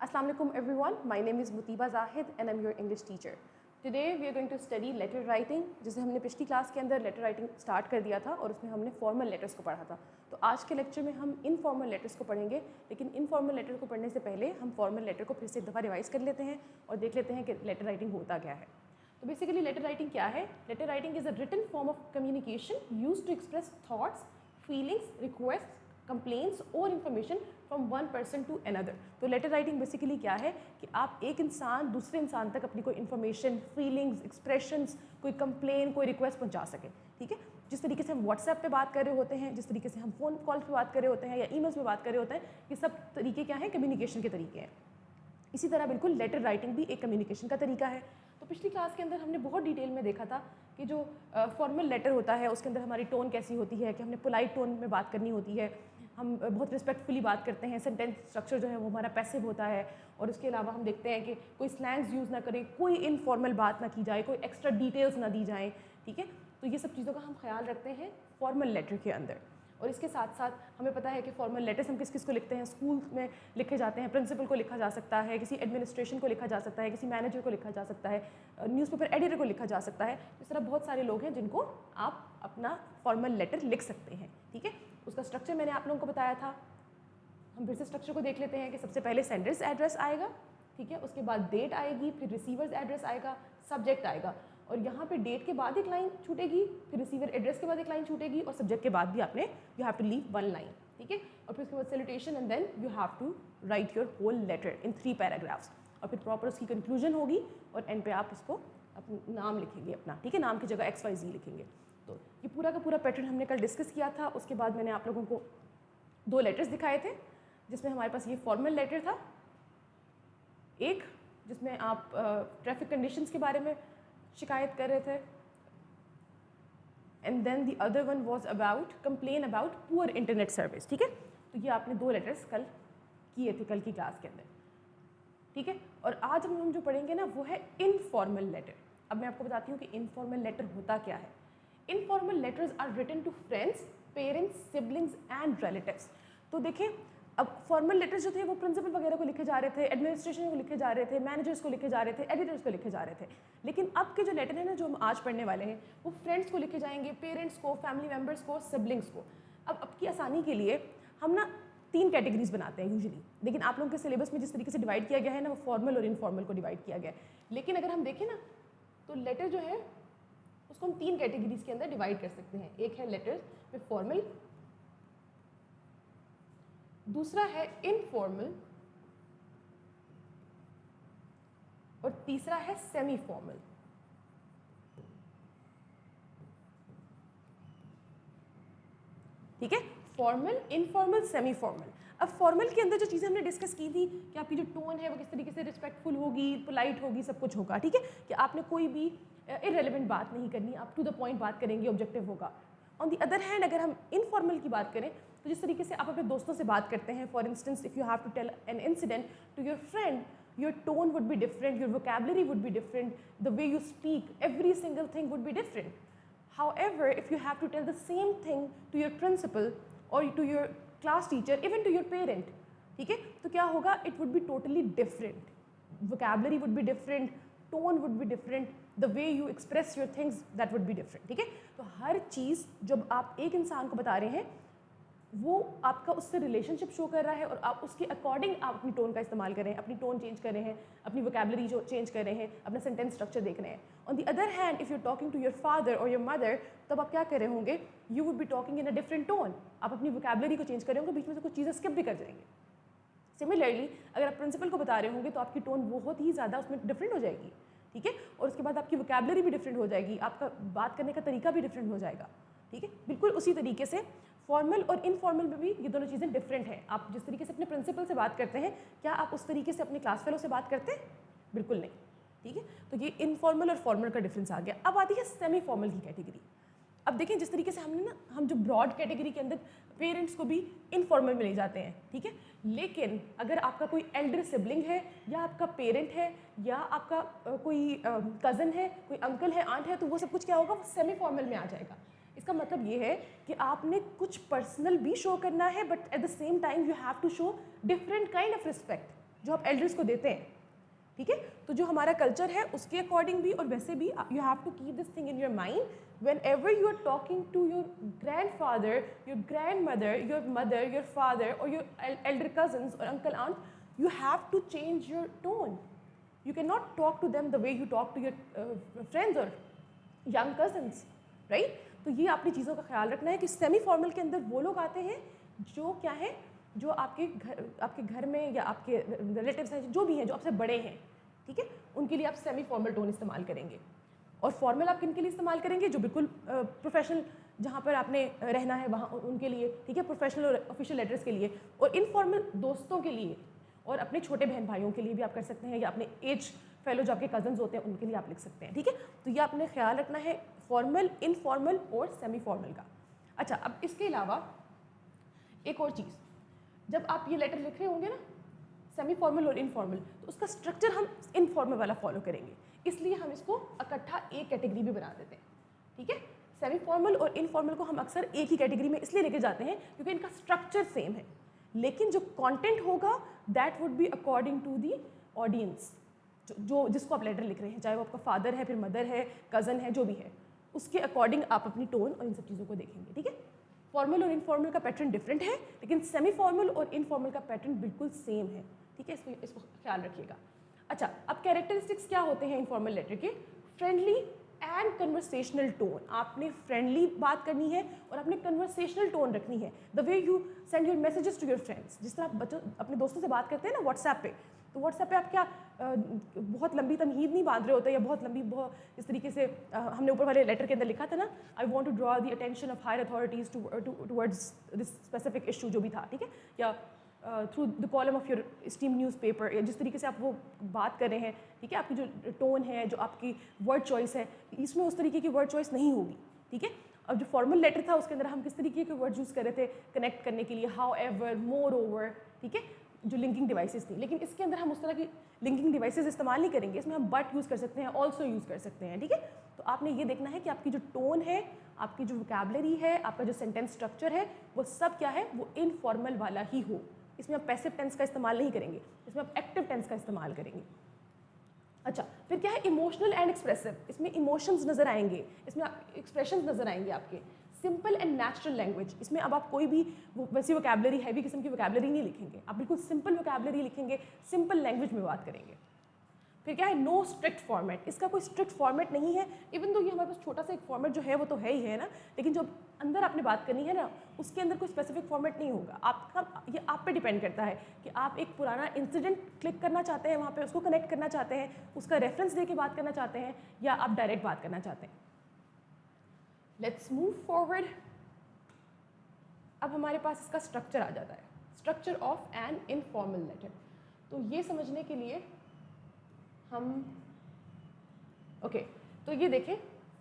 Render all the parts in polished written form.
Assalamu alaikum everyone. My name is Mutiba Zahid and I'm your English teacher. Today we are going to study letter writing. जिसे हमने पिछली class के अंदर letter writing start कर दिया था और उसमें हमने फॉर्मल लेटर्स को पढ़ा था. तो आज के लेक्चर में हम इनफॉर्मल लेटर्स को पढ़ेंगे, लेकिन इनफॉर्मल लेटर को पढ़ने से पहले हम फॉर्मल लेटर को फिर से एक दफ़ा रिवाइज कर लेते हैं और देख लेते हैं कि लेटर राइटिंग होता क्या है. तो बेसिकली लेटर राइटिंग क्या है? Letter writing is a written form of communication used to express thoughts, feelings, request, complaints और information from one person to another. तो लेटर राइटिंग बेसिकली क्या है कि आप एक इंसान दूसरे इंसान तक अपनी कोई इन्फॉर्मेशन, फीलिंग्स, एक्सप्रेशंस, कोई कंप्लेन, कोई रिक्वेस्ट पहुंचा सकें. ठीक है, जिस तरीके से हम व्हाट्सएप पे बात कर रहे होते हैं, जिस तरीके से हम फ़ोन कॉल पे बात कर रहे होते हैं या ईमेल्स पे बात कर रहे होते हैं, ये सब तरीके क्या हैं? कम्युनिकेशन के तरीके हैं. इसी तरह बिल्कुल लेटर राइटिंग भी एक कम्युनिकेशन का तरीका है. तो पिछली क्लास के अंदर हमने बहुत डिटेल में देखा था कि जो फॉर्मल लेटर होता है उसके अंदर हमारी टोन कैसी होती है, कि हमने पोलाइट टोन में बात करनी होती है, हम बहुत रिस्पेक्टफुली बात करते हैं, सेंटेंस स्ट्रक्चर जो है वो हमारा पैसिव होता है, और उसके अलावा हम देखते हैं कि कोई स्लैंग्स यूज़ ना करें, कोई इनफॉर्मल बात ना की जाए, कोई एक्स्ट्रा डिटेल्स ना दी जाएँ. ठीक है, तो ये सब चीज़ों का हम ख्याल रखते हैं फॉर्मल लेटर के अंदर. और इसके साथ साथ हमें पता है कि फॉर्मल लेटर्स हम किस किस को लिखते हैं. स्कूल में लिखे जाते हैं, प्रिंसिपल को लिखा जा सकता है, किसी एडमिनिस्ट्रेशन को लिखा जा सकता है, किसी मैनेजर को लिखा जा सकता है, न्यूज़पेपर एडिटर को लिखा जा सकता है. इस तरह बहुत सारे लोग हैं जिनको आप अपना फॉर्मल लेटर लिख सकते हैं. ठीक है, उसका स्ट्रक्चर मैंने आप लोगों को बताया था. हम फिर से स्ट्रक्चर को देख लेते हैं कि सबसे पहले सेंडर्स एड्रेस आएगा. ठीक है, उसके बाद डेट आएगी, फिर रिसीवर्स एड्रेस आएगा, सब्जेक्ट आएगा, और यहाँ पे डेट के बाद एक लाइन छूटेगी, फिर रिसीवर एड्रेस के बाद एक लाइन छूटेगी, और सब्जेक्ट के बाद भी आपने you have to leave one line. ठीक है, और फिर उसके बाद salutation and then you have to write your whole letter in 3 paragraphs, और फिर प्रॉपर उसकी कंक्लूजन होगी और एंड पे आप उसको अपना नाम लिखेंगे अपना. ठीक है, नाम की जगह XYZ लिखेंगे. तो ये पूरा का पूरा पैटर्न हमने कल डिस्कस किया था. उसके बाद मैंने आप लोगों को 2 लेटर्स दिखाए थे, जिसमें हमारे पास ये फॉर्मल लेटर था, एक जिसमें आप ट्रैफिक कंडीशंस के बारे में शिकायत कर रहे थे, and then the other one was about complain about poor internet service. ठीक है, तो ये आपने 2 लेटर्स कल किए थे कल की क्लास के अंदर. ठीक है, और आज हम जो पढ़ेंगे ना वो है इनफॉर्मल लेटर. अब मैं आपको बताती हूँ कि इनफॉर्मल लेटर होता क्या है. Informal letters are written to friends, parents, siblings and relatives. तो देखें, अब फॉर्मल लेटर्स जो थे वो प्रिंसिपल वगैरह को लिखे जा रहे थे, एडमिनिस्ट्रेशन को लिखे जा रहे थे, मैनेजर्स को लिखे जा रहे थे, एडिटर्स को लिखे जा रहे थे. लेकिन अब के जो लेटर हैं ना जो हम आज पढ़ने वाले हैं वो फ्रेंड्स को लिखे जाएंगे, पेरेंट्स को, फैमिली मेम्बर्स को, सिबलिंग्स को. अब की आसानी के लिए हम ना 3 कैटेगरीज बनाते हैं यूजुअली, लेकिन आप लोगों के सिलेबस में जिस तरीके से डिवाइड किया गया है ना वो फॉर्मल और इनफॉर्मल को डिवाइड किया गया है. लेकिन अगर हम देखें ना तो लेटर जो है उसको हम 3 कैटेगरीज के अंदर डिवाइड कर सकते हैं. एक है लेटर में फॉर्मल, दूसरा है इनफॉर्मल, और तीसरा है सेमी फॉर्मल. ठीक है, फॉर्मल, इनफॉर्मल, सेमी फॉर्मल. अब फॉर्मल के अंदर जो चीज़ें हमने डिस्कस की थी कि आपकी जो टोन है वो किस तरीके से रिस्पेक्टफुल होगी, पोलाइट होगी, सब कुछ होगा. ठीक है, कि आपने कोई भी इररेलेवेंट बात नहीं करनी, आप टू द पॉइंट बात करेंगे, ऑब्जेक्टिव होगा. ऑन द अदर हैंड अगर हम इनफॉर्मल की बात करें तो जिस तरीके से आप अपने दोस्तों से बात करते हैं, for instance if you have to tell an incident to your friend, your tone would be different, your vocabulary would be different, the way you speak, every single thing would be different. However, if you have to tell the same thing to your principal or to your class teacher, even to your parent, ठीक है, तो क्या होगा? It would be totally different. Vocabulary would be different, tone would be different, the way you express your things that would be different. ठीक है, तो हर चीज़ जब आप एक इंसान को बता रहे हैं वो आपका उससे रिलेशनशिप शो कर रहा है और आप उसके अकॉर्डिंग आप अपनी टोन का इस्तेमाल कर रहे हैं, अपनी टोन चेंज कर रहे हैं, अपनी वोकैबुलरी जो चेंज कर रहे हैं, अपना सेंटेंस स्ट्रक्चर देख रहे हैं. On the other hand if you talking to your father और योर मदर, तब आप क्या कर रहे होंगे? You would be talking in a different tone. आप अपनी वोकैबुलरी को चेंज कर रहे होंगे, बीच में से कुछ चीज़ें स्किप भी कर जाएंगे. सिमिलरली अगर आप प्रिंसिपल को बता रहे होंगे तो आपकी टोन बहुत ही ज़्यादा उसमें डिफरेंट हो जाएगी. ठीक है, और उसके बाद आपकी वोकैबुलरी भी डिफरेंट हो जाएगी, आपका बात करने का तरीका भी डिफरेंट हो जाएगा. ठीक है, बिल्कुल उसी तरीके से फॉर्मल और इनफॉर्मल में भी ये दोनों चीज़ें डिफरेंट हैं. आप जिस तरीके से अपने प्रिंसिपल से बात करते हैं, क्या आप उस तरीके से अपने क्लास फेलो से बात करते हैं? बिल्कुल नहीं. ठीक है, तो ये इनफॉर्मल और फॉर्मल का डिफरेंस आ गया. अब आती है सेमी फॉर्मल की कैटेगरी. अब देखें जिस तरीके से हमने ना हम जो ब्रॉड कैटेगरी के अंदर पेरेंट्स को भी इनफॉर्मल में ले जाते हैं. ठीक है, लेकिन अगर आपका कोई एल्डर सिबलिंग है या आपका पेरेंट है या आपका कोई कज़न है, कोई अंकल है, आंट है, तो वो सब कुछ क्या होगा? वो सेमी फॉर्मल में आ जाएगा. इसका मतलब ये है कि आपने कुछ पर्सनल भी शो करना है, but at the same time you have to show different kind of respect. जो आप एल्डर्स को देते हैं, ठीक है। तो जो हमारा कल्चर है उसके अकॉर्डिंग भी और वैसे भी you have to keep this thing in your mind whenever you are talking to your grandfather, your grandmother, your mother, your father or your elder cousins or uncle aunt, you have to change your tone. You cannot talk to them the way you talk to your friends or young cousins, right? तो ये आपने चीज़ों का ख्याल रखना है कि semi formal के अंदर वो लोग आते हैं जो क्या है, जो आपके घर में या आपके रिलेटिव्स हैं, जो भी हैं, जो आपसे बड़े हैं, ठीक है, उनके लिए आप सेमी फॉर्मल टोन इस्तेमाल करेंगे। और फॉर्मल आप किन के लिए इस्तेमाल करेंगे? जो बिल्कुल प्रोफेशनल जहाँ पर आपने रहना है वहाँ उनके लिए, ठीक है, प्रोफेशनल और ऑफिशियल लेटर्स के लिए। और इनफॉर्मल दोस्तों के लिए और अपने छोटे बहन भाइयों के लिए भी आप कर सकते हैं, या अपने एज फेलो जो आपके कजन्स होते हैं उनके लिए आप लिख सकते हैं, ठीक है। तो ये आपने ख्याल रखना है फॉर्मल, इनफॉर्मल और सेमी फॉर्मल का। अच्छा, अब इसके अलावा एक और चीज़, जब आप ये लेटर लिख रहे होंगे ना सेमी फॉर्मल और इनफॉर्मल, तो उसका स्ट्रक्चर हम इनफॉर्मल वाला फॉलो करेंगे, इसलिए हम इसको इकट्ठा एक कैटेगरी में बना देते हैं, ठीक है। सेमी फॉर्मल और इनफॉर्मल को हम अक्सर एक ही कैटेगरी में इसलिए लेके जाते हैं क्योंकि इनका स्ट्रक्चर सेम है, लेकिन जो कंटेंट होगा that would be according to the audience, जो जिसको आप लेटर लिख रहे हैं, चाहे वो आपका फादर है, फिर मदर है, कज़न है, जो भी है, उसके अकॉर्डिंग आप अपनी टोन और इन सब चीज़ों को देखेंगे, ठीक है। फॉर्मल और इनफॉर्मल का पैटर्न डिफरेंट है, लेकिन सेमी फॉर्मल और इनफॉर्मल का पैटर्न बिल्कुल सेम है, ठीक है। इसको ख्याल रखिएगा। अच्छा, अब कैरेक्टरिस्टिक्स क्या होते हैं इनफॉर्मल लेटर के? Friendly and conversational tone. आपने फ्रेंडली बात करनी है और आपने कन्वर्सेशनल टोन रखनी है। The way you send your messages to your friends, जिस तरह आप बच्चों अपने दोस्तों से बात करते हैं ना व्हाट्सएप पे, तो व्हाट्सएप पे आप क्या बहुत लंबी तमहीद नहीं बांध रहे होते, या बहुत लंबी इस तरीके से हमने ऊपर वाले लेटर के अंदर लिखा था ना, I want to draw the attention of higher authorities towards this specific issue, जो भी था, ठीक है, या through the column of your steam newspaper, या जिस तरीके से आप वो बात कर रहे हैं, ठीक है, आपकी जो टोन है, जो आपकी वर्ड चॉइस है, इसमें उस तरीके की वर्ड चॉइस नहीं होगी, ठीक है। अब जो फॉर्मल लेटर था उसके अंदर हम किस तरीके के वर्ड यूज़ कर रहे थे कनेक्ट करने के लिए, हाउ एवर, मोर ओवर, ठीक है, जो लिंकिंग डिवाइसेस थी। लेकिन इसके अंदर हम उस तरह की लिंकिंग डिवाइसेस इस्तेमाल नहीं करेंगे, इसमें हम बट यूज़ कर सकते हैं, ऑल्सो यूज़ कर सकते हैं, ठीक है। तो आपने ये देखना है कि आपकी जो टोन है, आपकी जो वोकैबुलरी है, आपका जो सेंटेंस स्ट्रक्चर है, वो सब क्या है, वो इनफॉर्मल वाला ही हो। इसमें आप पैसिव टेंस का इस्तेमाल नहीं करेंगे, इसमें आप एक्टिव टेंस का इस्तेमाल करेंगे। अच्छा, फिर क्या है इमोशनल एंड एक्सप्रेसिव। इसमें इमोशंस नज़र आएंगे, इसमें एक्सप्रेशंस नज़र आएंगे आपके। सिंपल एंड नेचुरल लैंग्वेज, इसमें अब आप कोई भी वैसी वोकैबुलरी, हैवी किस्म की वोकैबुलरी नहीं लिखेंगे, आप बिल्कुल सिंपल वोकैबुलरी लिखेंगे, सिंपल लैंग्वेज में बात करेंगे। फिर क्या है नो स्ट्रिक्ट फॉर्मेट। इसका कोई स्ट्रिक्ट फॉर्मेट नहीं है, इवन तो ये हमारे पास छोटा सा एक फॉर्मेट जो है वो तो है ही है ना, लेकिन जो अंदर आपने बात करनी है ना, उसके अंदर कोई स्पेसिफिक फॉर्मेट नहीं होगा। आपका ये आप पे डिपेंड करता है कि आप एक पुराना इंसिडेंट क्लिक करना चाहते हैं, वहाँ पे उसको कनेक्ट करना चाहते हैं, उसका रेफरेंस दे के बात करना चाहते हैं, या आप डायरेक्ट बात करना चाहते हैं। Let's move forward. अब हमारे पास इसका स्ट्रक्चर आ जाता है, structure of an informal letter. तो ये समझने के लिए हम तो ये देखें,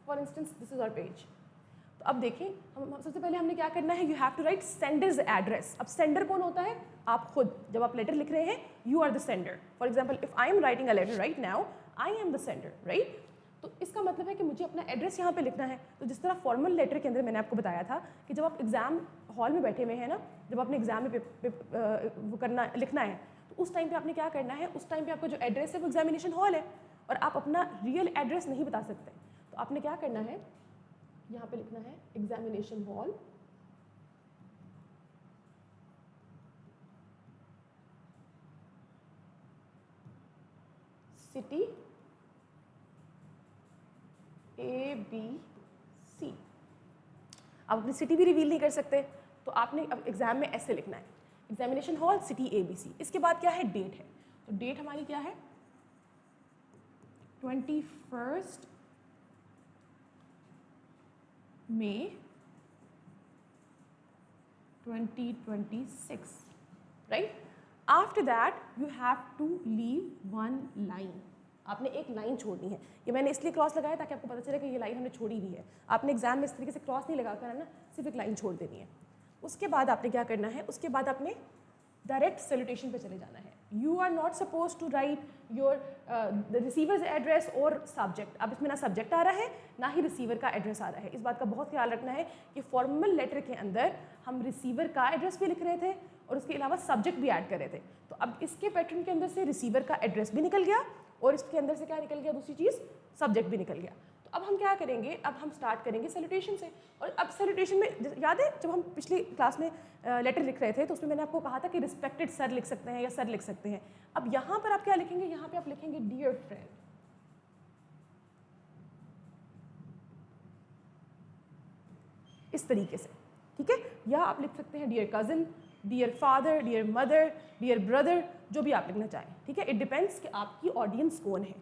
for instance this is our page. तो अब देखें, हम सबसे पहले हमने क्या करना है, you have to write sender's address. अब सेंडर कौन होता है? आप खुद। जब आप लेटर लिख रहे हैं, you are the sender. For example, if I am writing a letter right now, I am the sender, right. तो इसका मतलब है कि मुझे अपना एड्रेस यहाँ पे लिखना है। तो जिस तरह फॉर्मल लेटर के अंदर मैंने आपको बताया था कि जब आप एग्जाम हॉल में बैठे हुए हैं ना, जब आपने एग्जाम में वो लिखना है, तो उस टाइम पे आपने क्या करना है, उस टाइम पे आपका जो एड्रेस है वो एग्जामिनेशन हॉल है, और आप अपना रियल एड्रेस नहीं बता सकते। तो आपने क्या करना है, यहाँ पे लिखना है एग्जामिनेशन हॉल, सिटी ABC। आप अपनी सिटी भी रिवील नहीं कर सकते, तो आपने अब एग्जाम में ऐसे लिखना है, एग्जामिनेशन हॉल सिटी ABC। इसके बाद क्या है, डेट है। तो डेट हमारी क्या है, 21 मई 2026, right. After that you have to leave one line. आपने एक लाइन छोड़नी है। ये मैंने इसलिए क्रॉस लगाया ताकि आपको पता चले कि ये लाइन हमने छोड़ी हुई है। आपने एग्जाम में इस तरीके से क्रॉस नहीं लगा कर, है ना, सिर्फ एक लाइन छोड़ देनी है। उसके बाद आपने क्या करना है, उसके बाद आपने डायरेक्ट सैल्यूटेशन पे चले जाना है। You are not suppose to write your the receiver's address और सब्जेक्ट। अब इसमें ना सब्जेक्ट आ रहा है, ना ही रिसीवर का एड्रेस आ रहा है। इस बात का बहुत ख्याल रखना है कि फॉर्मल लेटर के अंदर हम रिसीवर का एड्रेस भी लिख रहे थे और उसके अलावा सब्जेक्ट भी ऐड कर रहे थे। तो अब इसके पैटर्न के अंदर से रिसीवर का एड्रेस भी निकल गया और इसके अंदर से क्या निकल गया, दूसरी चीज़ सब्जेक्ट भी निकल गया। तो अब हम क्या करेंगे, अब हम स्टार्ट करेंगे सैल्यूटेशन से। और अब सैल्यूटेशन में याद है जब हम पिछली क्लास में लेटर लिख रहे थे तो उसमें मैंने आपको कहा था कि रिस्पेक्टेड सर लिख सकते हैं या सर लिख सकते हैं। अब यहाँ पर आप क्या लिखेंगे, यहाँ पे आप लिखेंगे डियर फ्रेंड, इस तरीके से, ठीक है। या आप लिख सकते हैं dear cousin, dear father, dear mother, dear brother, जो भी आप लिखना चाहें, ठीक है। इट डिपेंड्स कि आपकी ऑडियंस कौन है।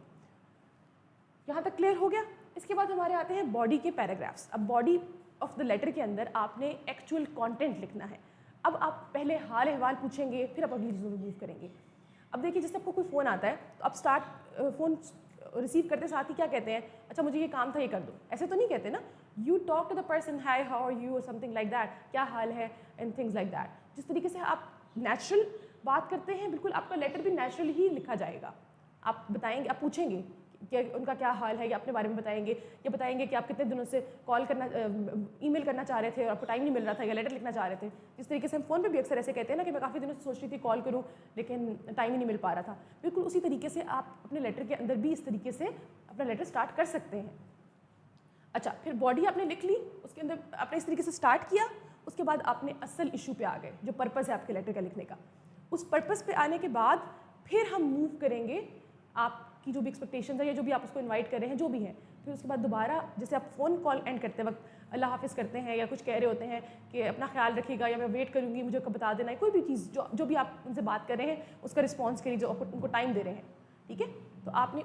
यहाँ तक क्लियर हो गया। इसके बाद हमारे आते हैं बॉडी के पैराग्राफ्स। अब बॉडी ऑफ द लेटर के अंदर आपने एक्चुअल कंटेंट लिखना है। अब आप पहले हाल अहवाल पूछेंगे, फिर आप अगली चीज़ों में मूव करेंगे। अब देखिए जैसे आपको कोई फ़ोन आता है तो आप फ़ोन रिसीव करते साथ ही क्या कहते हैं, अच्छा मुझे ये काम था ये कर दो, ऐसे तो नहीं कहते ना। You talk to the person, hi how are you और समथिंग लाइक दैट, क्या हाल है एंड थिंग्स लाइक दैट। जिस तरीके से आप नेचुरल बात करते हैं, बिल्कुल आपका लेटर भी नेचुरल ही लिखा जाएगा। आप बताएंगे, आप पूछेंगे कि उनका क्या हाल है, या अपने बारे में बताएंगे, या बताएंगे कि आप कितने दिनों से कॉल करना ईमेल करना चाह रहे थे और आपको टाइम नहीं मिल रहा था, या लेटर लिखना चाह रहे थे। जिस तरीके से हम फ़ोन पे भी अक्सर ऐसे कहते हैं ना कि मैं काफ़ी दिनों से सोच रही थी कॉल करूं लेकिन टाइम ही नहीं मिल पा रहा था, बिल्कुल उसी तरीके से आप अपने लेटर के अंदर भी इस तरीके से अपना लेटर स्टार्ट कर सकते हैं। अच्छा, फिर बॉडी आपने लिख ली, उसके अंदर आपने इस तरीके से स्टार्ट किया। उसके बाद आपने असल इशू पे आ गए, जो पर्पज़ है आपके लेटर का लिखने का। उस पर्पज़ पे आने के बाद फिर हम मूव करेंगे आपकी जो भी एक्सपेक्टेशंस है या जो भी आप उसको इनवाइट कर रहे हैं, जो भी है। फिर उसके बाद दोबारा जैसे आप फ़ोन कॉल एंड करते वक्त अल्लाह हाफिज़ करते हैं या कुछ कह रहे होते हैं कि अपना ख्याल रखिएगा या मैं वेट करूँगी, मुझे कब बता देना है, कोई भी चीज़ जो भी आप उनसे बात कर रहे हैं उसका रिस्पॉन्स करिए, जो उनको टाइम दे रहे हैं, ठीक है। तो आपने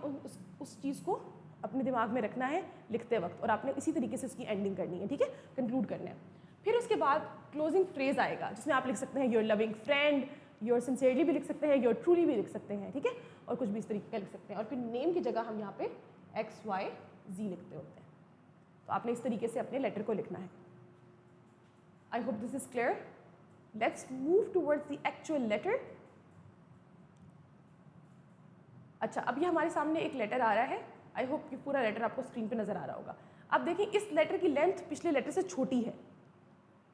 उस चीज़ को अपने दिमाग में रखना है लिखते वक्त, और आपने इसी तरीके से उसकी एंडिंग करनी है, ठीक है, कंक्लूड करना है। फिर उसके बाद क्लोजिंग फ्रेज आएगा जिसमें आप लिख सकते हैं your loving friend, your sincerely भी लिख सकते हैं, योर ट्रूली भी लिख सकते हैं, ठीक है, और कुछ भी इस तरीके का लिख सकते हैं। और फिर नेम की जगह हम यहाँ पे XYZ लिखते होते हैं। तो आपने इस तरीके से अपने लेटर को लिखना है। I hope this is clear. Let's move towards the actual letter. अच्छा, अब ये हमारे सामने एक लेटर आ रहा है। आई होप कि पूरा लेटर आपको स्क्रीन पे नज़र आ रहा होगा। अब देखिए इस लेटर की लेंथ पिछले लेटर से छोटी है,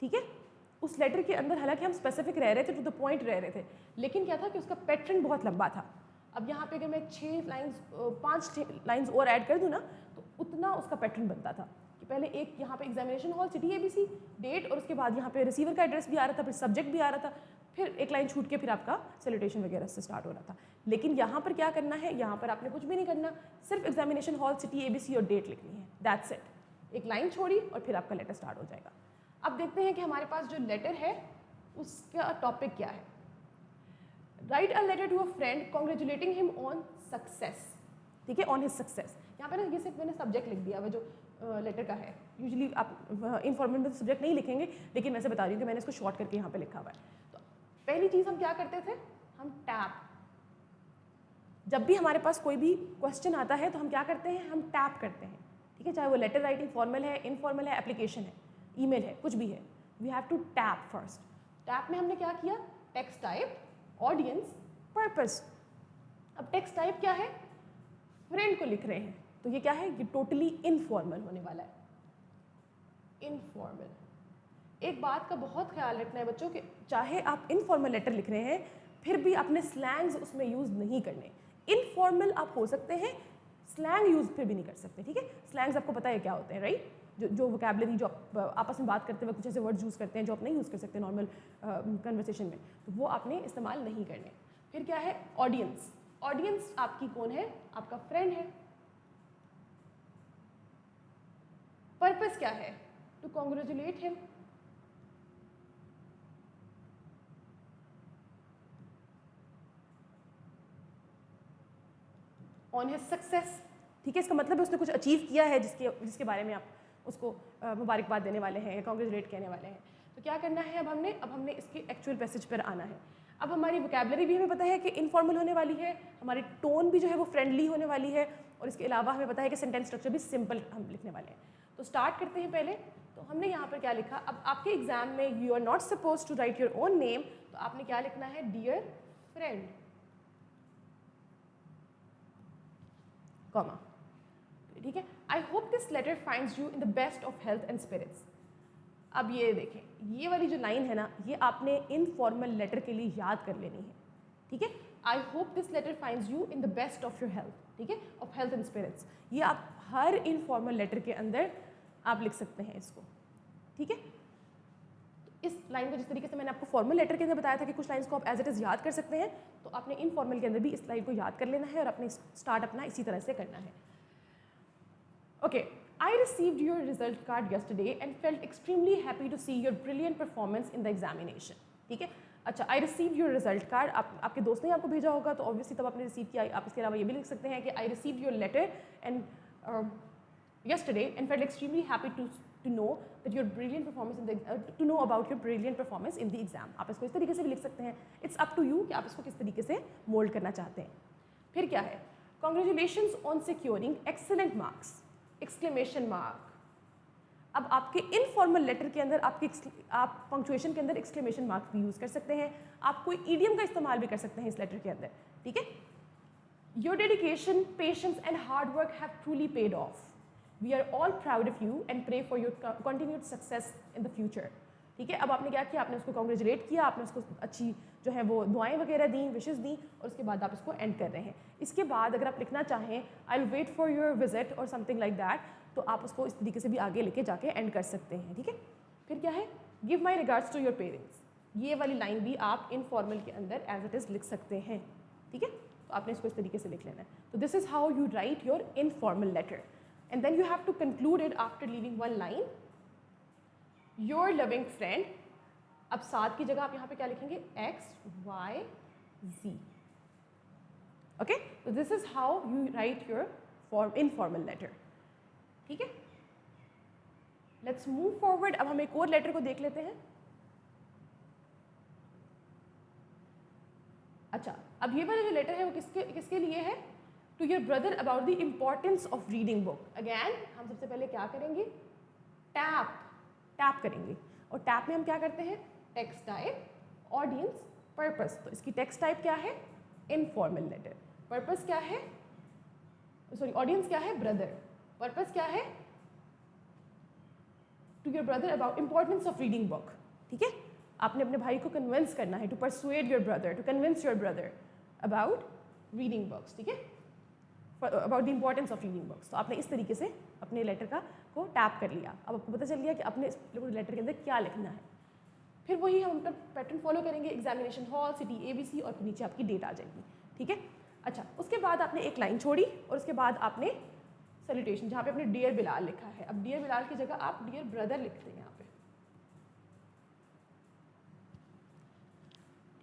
ठीक है। उस लेटर के अंदर हालांकि हम स्पेसिफिक रह रहे थे, टू द पॉइंट रह रहे थे, लेकिन क्या था कि उसका पैटर्न बहुत लंबा था। अब यहाँ पे अगर मैं 5 लाइंस और ऐड कर दूँ ना तो उतना उसका पैटर्न बनता था कि पहले एक यहाँ पे examination hall, city, ABC, date, और उसके बाद यहाँ पे रिसीवर का एड्रेस भी आ रहा था, फिर सब्जेक्ट भी आ रहा था, फिर एक लाइन छूट के फिर आपका सैल्यूटेशन वगैरह से स्टार्ट हो रहा था। लेकिन यहाँ पर क्या करना है, यहाँ पर आपने कुछ भी नहीं करना, सिर्फ एग्जामिनेशन हॉल, सिटी, ABC और डेट लिखनी है, दैट्स इट। एक लाइन छोड़ी और फिर आपका लेटर स्टार्ट हो जाएगा। अब देखते हैं कि हमारे पास जो लेटर है उसका टॉपिक क्या है। Write a letter to a friend congratulating him on success, ठीक है, ऑन हिज सक्सेस। यहाँ पे ना ये सिर्फ मैंने सब्जेक्ट लिख दिया है जो लेटर का है। यूजुअली आप इनफॉर्मल में सब्जेक्ट नहीं लिखेंगे, लेकिन मैं से बता रही हूँ कि मैंने इसको शॉर्ट करके यहाँ पे लिखा हुआ है। तो पहली चीज़ हम क्या करते थे, हम टैप, जब भी हमारे पास कोई भी क्वेश्चन आता है तो हम क्या करते हैं, हम टैप करते हैं, ठीक है, चाहे वो लेटर राइटिंग फॉर्मल है, इनफॉर्मल है, एप्लीकेशन है, ईमेल है, कुछ भी है, we have to tap first. Tap में हमने क्या किया, टेक्स्ट टाइप, ऑडियंस, पर्पस। अब टेक्स्ट टाइप क्या है, फ्रेंड को लिख रहे हैं, तो ये क्या है, ये टोटली इनफॉर्मल होने वाला है, इनफॉर्मल। एक बात का बहुत ख्याल रखना है बच्चों कि चाहे आप इनफॉर्मल लेटर लिख रहे हैं फिर भी अपने स्लैंग्स उसमें यूज़ नहीं करने। इनफॉर्मल आप हो सकते हैं, स्लैंग यूज़ फिर भी नहीं कर सकते, ठीक है। स्लैंग्स आपको पता है क्या होते हैं, राइट, जो वोकैबुलरी जो आप आपस में बात करते हुए कुछ ऐसे वर्ड्स यूज़ करते हैं जो आप नहीं यूज़ कर सकते नॉर्मल कन्वर्सेशन में, तो वो आपने इस्तेमाल नहीं करने। फिर क्या है, ऑडियंस। ऑडियंस आपकी कौन है, आपका फ्रेंड है। पर्पस क्या है, to congratulate him. On his success, ठीक है, इसका मतलब है उसने कुछ अचीव किया है जिसके बारे में आप उसको मुबारकबाद देने वाले हैं, कॉन्ग्रेचुलेट कहने वाले हैं। तो क्या करना है, अब हमने इसके एक्चुअल पैसेज पर आना है। अब हमारी वोकैबुलरी भी हमें पता है कि इनफॉर्मल होने वाली है, हमारी टोन भी जो है वो फ्रेंडली होने वाली है, और इसके अलावा हमें पता है कि सेंटेंस स्ट्रक्चर भी सिंपल हम लिखने वाले हैं। तो स्टार्ट करते हैं पहले। तो हमने यहाँ पर क्या लिखा, अब आपके एग्जाम में you are not suppose to write your own name, तो आपने क्या लिखना है, डियर फ्रेंड, कॉमा, ठीक है। I hope this letter finds you in the best of health and spirits. अब ये देखें, ये वाली जो लाइन है ना, ये आपने इनफॉर्मल लेटर के लिए याद कर लेनी है, ठीक है। I hope this letter finds you in the best of your health, ठीक है, ऑफ हेल्थ एंड स्पिरिट्स। ये आप हर इनफॉर्मल लेटर के अंदर आप लिख सकते हैं इसको, ठीक है। इस लाइन को जिस तरीके से मैंने आपको फॉर्मल लेटर के अंदर बताया था कि कुछ लाइन्स को आप एज इट इज़ याद कर सकते हैं, तो आपने इनफॉर्मल के अंदर भी इस लाइन को याद कर लेना है और अपने स्टार्ट अपना इसी तरह से करना है। Okay, I received your result card yesterday and felt extremely happy to see your brilliant performance in the examination. ठीक है, अच्छा, I received your result card, आपके दोस्त ने आपको भेजा होगा तो ऑब्वियसली तब आपने रिसीव किया। आप इसके अलावा ये भी लिख सकते हैं कि I received your letter and yesterday and felt extremely happy to know that your brilliant performance in the to know about your brilliant performance in the exam. आप इसको इस तरीके से भी लिख सकते हैं। It's up to you कि आप इसको किस तरीके से मोल्ड करना चाहते हैं। फिर क्या है, Congratulations on securing excellent marks! Exclamation mark. अब आपके इनफॉर्मल लेटर के अंदर आप पंक्चुएशन के अंदर एक्सक्लेमेशन मार्क भी यूज़ कर सकते हैं। आप कोई ईडियम का इस्तेमाल भी कर सकते हैं इस लेटर के अंदर, ठीक है। Your dedication, patience and hard work have truly paid off. We are all proud of you and pray for your continued success in the future, ठीक है। अब आपने क्या किया, आपने उसको कॉन्ग्रेचुलेट किया, आपने उसको अच्छी जो है वो दुआएं वगैरह दी, विशेस दी, और उसके बाद आप इसको एंड कर रहे हैं। इसके बाद अगर आप लिखना चाहें I will wait for your visit और समथिंग लाइक दैट, तो आप उसको इस तरीके से भी आगे लेके जाके एंड कर सकते हैं, ठीक है। फिर क्या है, give my regards to your parents. ये वाली लाइन भी आप इनफॉर्मल के अंदर एज इट इज़ लिख सकते हैं, ठीक है। तो आपने इसको इस तरीके से लिख लेना है। तो this is how you write your informal letter and then you have to conclude it after leaving one line, your loving friend. अब साथ की जगह आप यहाँ पे क्या लिखेंगे, XYZ, ओके। तो this is how you write your informal letter, ठीक है। Let's move forward. अब हम एक और लेटर को देख लेते हैं। अच्छा, अब ये वाला जो लेटर है वो किसके लिए है, to your brother about the importance of reading book. Again हम सबसे पहले क्या करेंगे, टैप करेंगे, और टैप में हम क्या करते हैं, टेक्स्ट टाइप, ऑडियंस, पर्पस। तो इसकी टेक्स्ट टाइप क्या है, इनफॉर्मल लेटर। पर्पस क्या है, सॉरी ऑडियंस क्या है, ब्रदर। पर्पस क्या है, to your brother about importance of reading book, ठीक है। आपने अपने भाई को कन्विंस करना है, to persuade your brother, to convince your brother about reading books, ठीक है, about the importance of reading books. तो आपने इस तरीके से अपने लेटर को टैप कर लिया। अब आपको पता चल गया कि अपने लेटर के अंदर क्या लिखना है। फिर वही हम अपना पैटर्न फॉलो करेंगे, एग्जामिनेशन हॉल, सिटी, ABC, और फिर नीचे आपकी डेट आ जाएगी, ठीक है। अच्छा, उसके बाद आपने एक लाइन छोड़ी और उसके बाद आपने सैल्यूटेशन, जहाँ पे आपने डियर बिलाल लिखा है, अब डियर बिलाल की जगह आप डियर ब्रदर लिखते हैं यहाँ पे,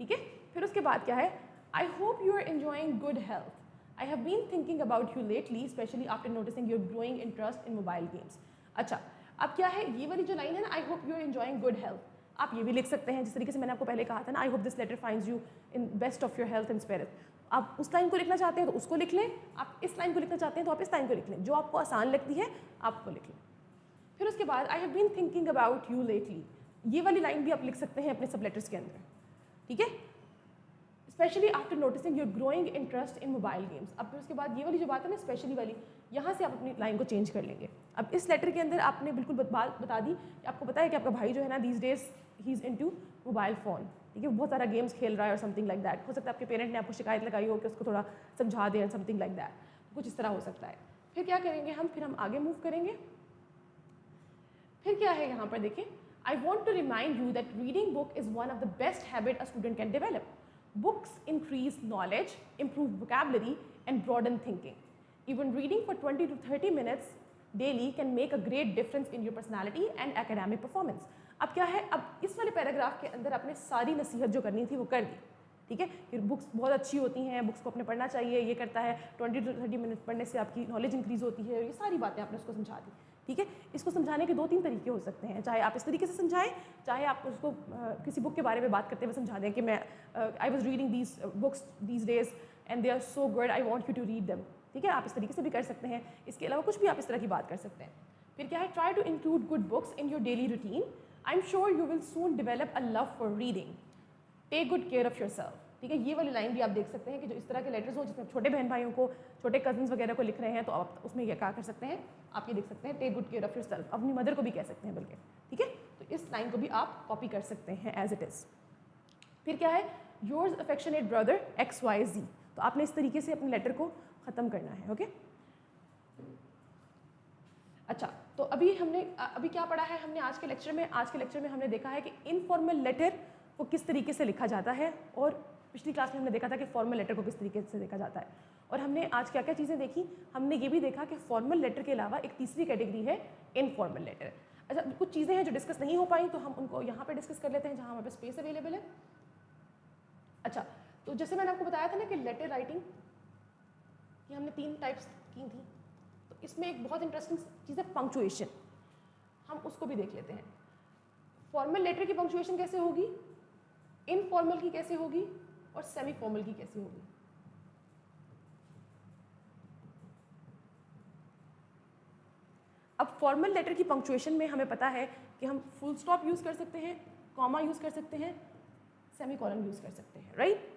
ठीक है। फिर उसके बाद क्या है, I hope you are enjoying good health. I have been thinking about you lately specially after noticing your growing interest in mobile games. अच्छा, अब क्या है, ये वाली जो लाइन है ना, I hope you are enjoying good health, आप ये भी लिख सकते हैं जिस तरीके से मैंने आपको पहले कहा था ना, I hope this letter finds you in best of your health and spirit. आप उस लाइन को लिखना चाहते हैं तो उसको लिख लें, आप इस लाइन को लिखना चाहते हैं तो आप इस लाइन को लिख लें, जो आपको आसान लगती है आपको लिख लें। फिर उसके बाद I have been thinking about you lately, ये वाली लाइन भी आप लिख सकते हैं अपने सब लेटर्स के अंदर, ठीक है। Specially after noticing your growing interest in mobile games. अब फिर उसके बाद ये वाली जो बात है ना, स्पेशली वाली, यहाँ से आप अपनी लाइन को चेंज कर लेंगे। अब इस लेटर के अंदर आपने बिल्कुल बात बता दी कि आपको पता है कि आपका भाई जो है ना, these days he is into mobile phone, ठीक है, बहुत सारा गेम्स खेल रहा है और समथिंग लाइक दैट। हो सकता है आपके पेरेंट ने आपको शिकायत लगाई हो कि उसको थोड़ा समझा दें, समथिंग लाइक दैट, कुछ इस तरह हो सकता है। फिर क्या करेंगे हम, फिर हम आगे मूव करेंगे। फिर क्या है यहाँ पर देखें, I want to remind you that reading book is one of the best habit a student can develop. Books increase knowledge, improve vocabulary, and broaden thinking. Even reading for 20 to 30 minutes daily can make a great difference in your personality and academic performance. अब क्या है, अब इस वाले paragraph के अंदर आपने सारी नसीहत जो करनी थी वो कर दी, ठीक है। फिर बुक्स बहुत अच्छी होती हैं, बुक्स को अपने पढ़ना चाहिए, ये करता है, 20 to 30 मिनट पढ़ने से आपकी नॉलेज इंक्रीज होती है, ये सारी बातें आपने उसको समझा दी, ठीक है। इसको समझाने के 2-3 तरीके हो सकते हैं, चाहे आप इस तरीके से समझाएं, चाहे आप उसको किसी बुक के बारे में बात करते हुए समझा दें कि मैं I was reading these books these days and they are so good, I want you to read them, ठीक है। आप इस तरीके से भी कर सकते हैं। इसके अलावा कुछ भी आप इस तरह की बात कर सकते हैं। फिर क्या है, try to include good books in your daily routine. I am sure you will soon develop a love for reading. Take good care of yourself, ठीक है। ये वाली लाइन भी आप देख सकते हैं कि जो इस तरह के लेटर्स हो जिसमें छोटे बहन भाइयों को, छोटे कजन्स वगैरह को लिख रहे हैं, तो आप उसमें ये क्या कर सकते हैं, आप ये लिख सकते हैं, take good care of yourself. अपनी मदर को भी कह सकते हैं बल्कि, ठीक है। तो इस लाइन को भी आप कॉपी कर सकते हैं एज इट इज़। फिर क्या है, योर्स अफेक्शनेट ब्रदर XYZ। तो आपने इस तरीके से अपने लेटर को ख़त्म करना है। ओके अच्छा, तो अभी क्या पढ़ा है हमने आज के लेक्चर में? आज के लेक्चर में हमने देखा है कि इनफॉर्मल लेटर को किस तरीके से लिखा जाता है, और पिछली क्लास में हमने देखा था कि फॉर्मल लेटर को किस तरीके से लिखा जाता है। और हमने आज क्या क्या चीज़ें देखी? हमने ये भी देखा कि फॉर्मल लेटर के अलावा एक तीसरी कैटेगरी है इनफॉर्मल लेटर। अच्छा, कुछ चीज़ें हैं जो डिस्कस नहीं हो पाई, तो हम उनको यहाँ पे डिस्कस कर लेते हैं जहाँ हमारे पास स्पेस अवेलेबल है। अच्छा, तो जैसे मैंने आपको बताया था ना कि लेटर राइटिंग की हमने 3 टाइप्स की थी, तो इसमें एक बहुत इंटरेस्टिंग चीज़ है पंक्चुएशन। हम उसको भी देख लेते हैं। फॉर्मल लेटर की पंक्चुएशन कैसे होगी, इनफॉर्मल की कैसे होगी, और सेमी फॉर्मल की कैसे होगी। अब फॉर्मल लेटर की पंक्चुएशन में हमें पता है कि हम फुल स्टॉप यूज़ कर सकते हैं, कॉमा यूज़ कर सकते हैं, सेमी कॉलन यूज़ कर सकते हैं, राइट।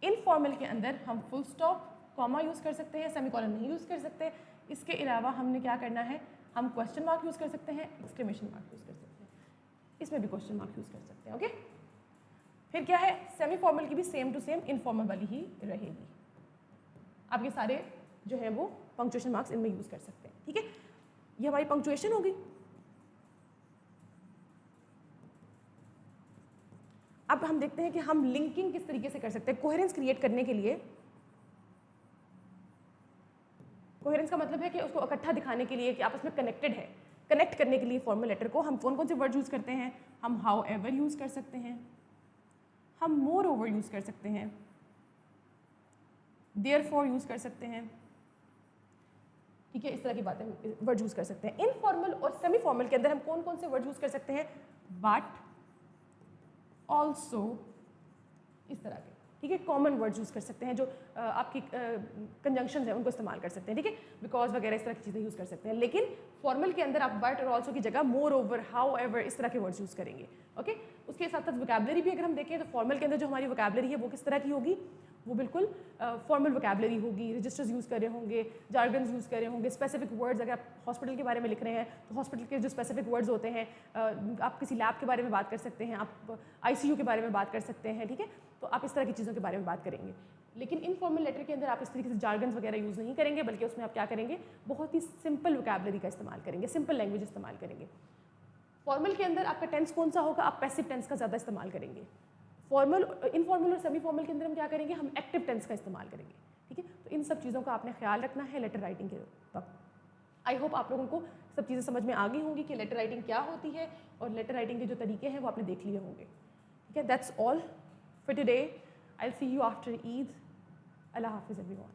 इनफॉर्मल के अंदर हम फुल स्टॉप, कॉमा यूज़ कर सकते हैं, सेमी कॉलन नहीं यूज़ कर सकते। इसके अलावा हमने क्या करना है, हम क्वेश्चन मार्क यूज़ कर सकते हैं, एक्सक्लेमेशन मार्क यूज़ कर सकते हैं, इसमें भी क्वेश्चन मार्क यूज़ कर सकते हैं। ओके, फिर क्या है, सेमी फॉर्मल की भी सेम टू सेम इनफॉर्मल वाली ही रहेगी। आप ये सारे जो है वो पंक्चुएशन मार्क्स इनमें यूज़ कर सकते हैं। ठीक है, ये हमारी पंक्चुएशन होगी। अब हम देखते हैं कि हम लिंकिंग किस तरीके से कर सकते हैं। कोहेरेंस क्रिएट करने के लिए, कोहेरेंस का मतलब है कि उसको इकट्ठा दिखाने के लिए कि आपस में कनेक्टेड है, कनेक्ट करने के लिए फॉर्मल लेटर को हम कौन कौन से वर्ड यूज़ करते हैं? हम हाउ एवर यूज़ कर सकते हैं, हम मोर ओवर यूज़ कर सकते हैं, देयरफॉर यूज़ कर सकते हैं। ठीक है, इस तरह की बातें वर्ड यूज़ कर सकते हैं। इनफॉर्मल और सेमी फॉर्मल के अंदर हम कौन कौन से वर्ड यूज़ कर सकते हैं? बट, ऑल्सो, इस तरह के। ठीक है, कॉमन वर्ड्स यूज़ कर सकते हैं जो आपकी कंजंक्शंस हैं उनको इस्तेमाल कर सकते हैं। ठीक है, बिकॉज वगैरह इस तरह की चीज़ें यूज़ कर सकते हैं। लेकिन फॉर्मल के अंदर आप बट और ऑल्सो की जगह मोर ओवर, हाउ एवर, इस तरह के वर्ड्स यूज़ करेंगे। ओके, उसके साथ साथ वोकैबुलरी भी अगर हम देखें तो फॉर्मल के अंदर जो हमारी वोकैबुलरी है वो किस तरह की होगी? वो बिल्कुल फॉर्मल वोकैबुलरी होगी। रजिस्टर्स यूज़ कर रहे होंगे, जार्गन्स यूज़ कर रहे होंगे, स्पेसिफिक वर्ड्स। अगर आप हॉस्पिटल के बारे में लिख रहे हैं तो हॉस्पिटल के जो स्पेसिफिक वर्ड्स होते हैं, आप किसी लैब के बारे में बात कर सकते हैं, आप ICU के बारे में बात कर सकते हैं। ठीक है, तो आप इस तरह की चीज़ों के बारे में बात करेंगे। लेकिन इनफॉर्मल लेटर के अंदर आप इस तरीके से जार्गन्स वगैरह यूज़ नहीं करेंगे, बल्कि उसमें आप क्या करेंगे, बहुत ही सिंपल वोकैबुलरी का इस्तेमाल करेंगे, सिंपल लैंग्वेज इस्तेमाल करेंगे। फॉर्मल के अंदर आपका टेंस कौन सा होगा? आप पैसिव टेंस का ज़्यादा इस्तेमाल करेंगे। इनफॉर्मल और सेमी फॉर्मल के अंदर हम क्या करेंगे? हम एक्टिव टेंस का इस्तेमाल करेंगे। ठीक है, तो इन सब चीज़ों का आपने ख्याल रखना है लेटर राइटिंग के वक्त। आई होप आप लोगों को सब चीज़ें समझ में आ गई होंगी कि लेटर राइटिंग क्या होती है, और लेटर राइटिंग के जो तरीके हैं वो आपने देख लिए होंगे। ठीक है, that's all for today. I will see you after Eid. अल्लाह हाफिज़ एवरीवन।